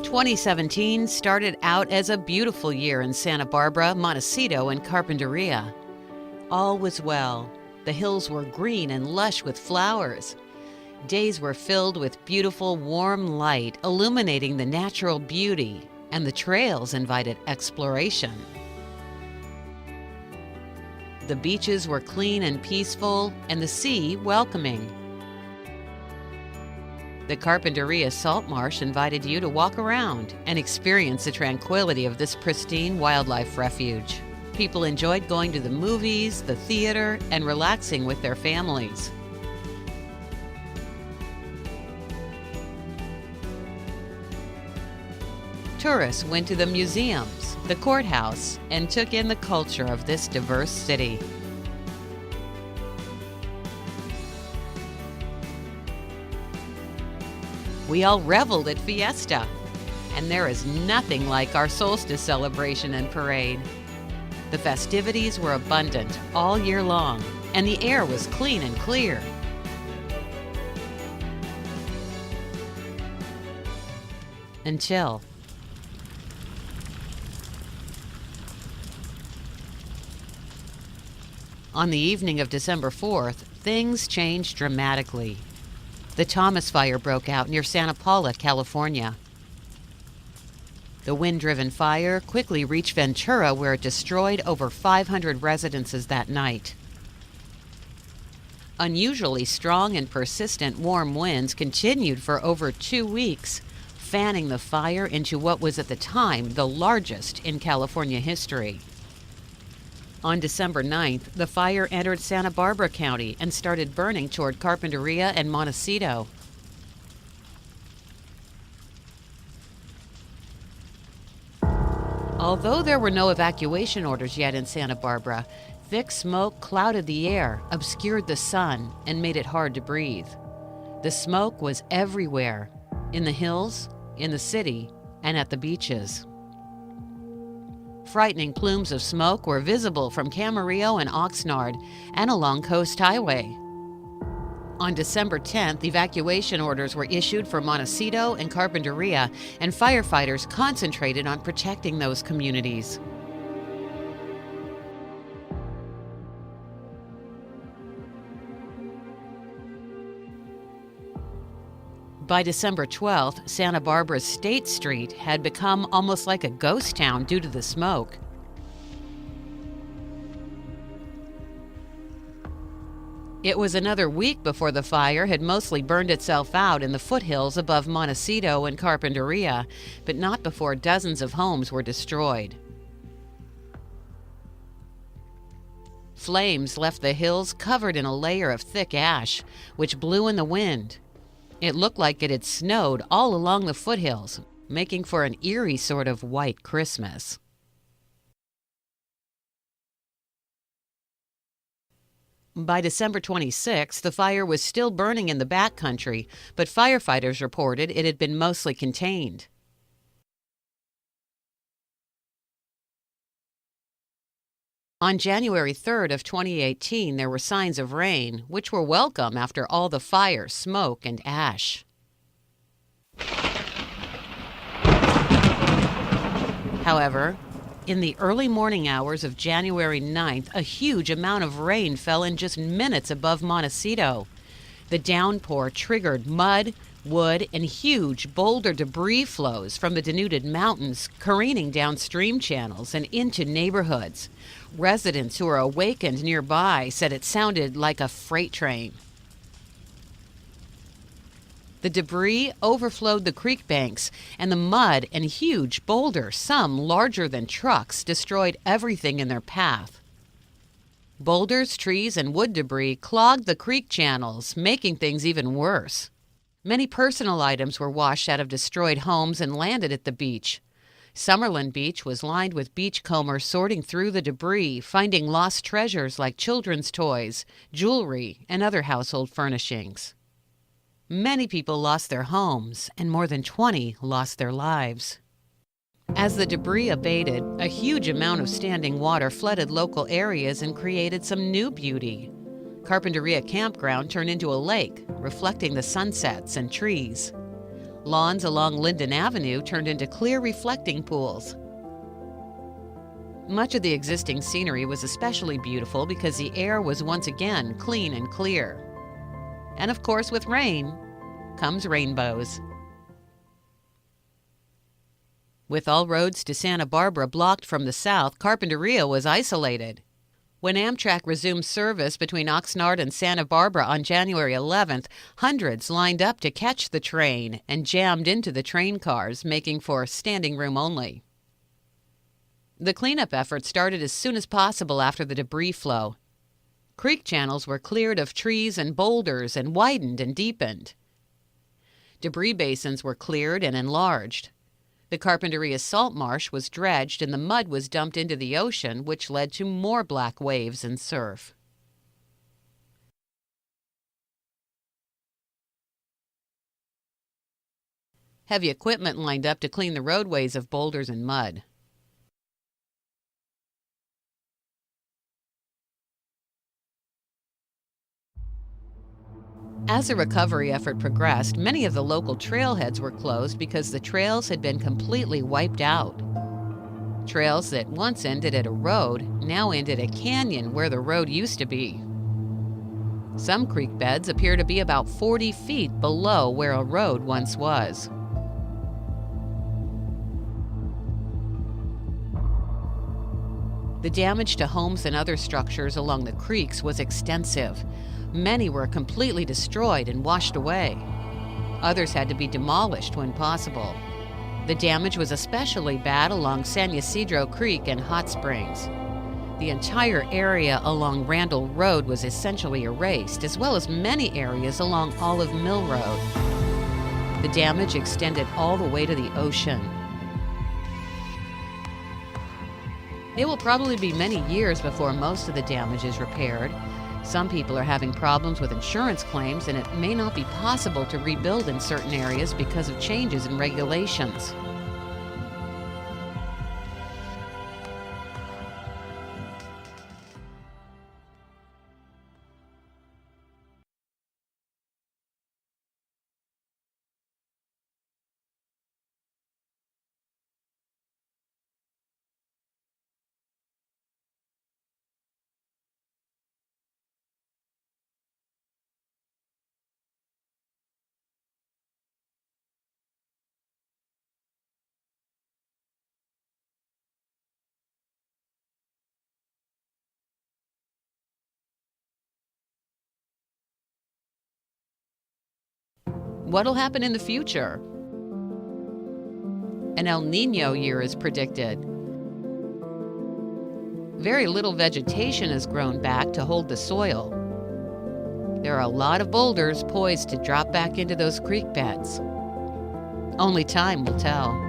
2017 started out as a beautiful year in Santa Barbara, Montecito, and Carpinteria. All was well. The hills were green and lush with flowers. Days were filled with beautiful, warm light illuminating the natural beauty, and the trails invited exploration. The beaches were clean and peaceful, and the sea welcoming. The Carpinteria Salt Marsh invited you to walk around and experience the tranquility of this pristine wildlife refuge. People enjoyed going to the movies, the theater, and relaxing with their families. Tourists went to the museums, the courthouse, and took in the culture of this diverse city. We all reveled at Fiesta, and there is nothing like our solstice celebration and parade. The festivities were abundant all year long, and the air was clean and clear. Until on the evening of December 4th, things changed dramatically. The Thomas Fire broke out near Santa Paula, California. The wind-driven fire quickly reached Ventura, where it destroyed over 500 residences that night. Unusually strong and persistent warm winds continued for over 2 weeks, fanning the fire into what was at the time the largest in California history. On December 9th, the fire entered Santa Barbara County and started burning toward Carpinteria and Montecito. Although there were no evacuation orders yet in Santa Barbara, thick smoke clouded the air, obscured the sun, and made it hard to breathe. The smoke was everywhere, in the hills, in the city, and at the beaches. Frightening plumes of smoke were visible from Camarillo and Oxnard and along Coast Highway. On December 10th, evacuation orders were issued for Montecito and Carpinteria, and firefighters concentrated on protecting those communities. By December 12th, Santa Barbara's State Street had become almost like a ghost town due to the smoke. It was another week before the fire had mostly burned itself out in the foothills above Montecito and Carpinteria, but not before dozens of homes were destroyed. Flames left the hills covered in a layer of thick ash, which blew in the wind. It looked like it had snowed all along the foothills, making for an eerie sort of white Christmas. By December 26, the fire was still burning in the backcountry, but firefighters reported it had been mostly contained. On January 3rd of 2018, there were signs of rain, which were welcome after all the fire, smoke, and ash. However, in the early morning hours of January 9th, a huge amount of rain fell in just minutes above Montecito. The downpour triggered mud, wood, and huge boulder debris flows from the denuded mountains careening down stream channels and into neighborhoods. Residents who were awakened nearby said it sounded like a freight train. The debris overflowed the creek banks, and the mud and huge boulders, some larger than trucks, destroyed everything in their path. Boulders, trees, and wood debris clogged the creek channels, making things even worse. Many personal items were washed out of destroyed homes and landed at the beach. Summerlin Beach was lined with beachcombers sorting through the debris, finding lost treasures like children's toys, jewelry, and other household furnishings. Many people lost their homes, and more than 20 lost their lives. As the debris abated, a huge amount of standing water flooded local areas and created some new beauty. Carpinteria Campground turned into a lake, reflecting the sunsets and trees. Lawns along Linden Avenue turned into clear reflecting pools. Much of the existing scenery was especially beautiful because the air was once again clean and clear. And of course, with rain comes rainbows. With all roads to Santa Barbara blocked from the south, Carpinteria was isolated. When Amtrak resumed service between Oxnard and Santa Barbara on January 11th, hundreds lined up to catch the train and jammed into the train cars, making for standing room only. The cleanup effort started as soon as possible after the debris flow. Creek channels were cleared of trees and boulders and widened and deepened. Debris basins were cleared and enlarged. The Carpinteria salt marsh was dredged and the mud was dumped into the ocean, which led to more black waves and surf. Heavy equipment lined up to clean the roadways of boulders and mud. As the recovery effort progressed, many of the local trailheads were closed because the trails had been completely wiped out. Trails that once ended at a road now end at a canyon where the road used to be. Some creek beds appear to be about 40 feet below where a road once was. The damage to homes and other structures along the creeks was extensive. Many were completely destroyed and washed away. Others had to be demolished when possible. The damage was especially bad along San Ysidro Creek and Hot Springs. The entire area along Randall Road was essentially erased, as well as many areas along Olive Mill Road. The damage extended all the way to the ocean. It will probably be many years before most of the damage is repaired. Some people are having problems with insurance claims, and it may not be possible to rebuild in certain areas because of changes in regulations. What'll happen in the future? An El Niño year is predicted. Very little vegetation has grown back to hold the soil. There are a lot of boulders poised to drop back into those creek beds. Only time will tell.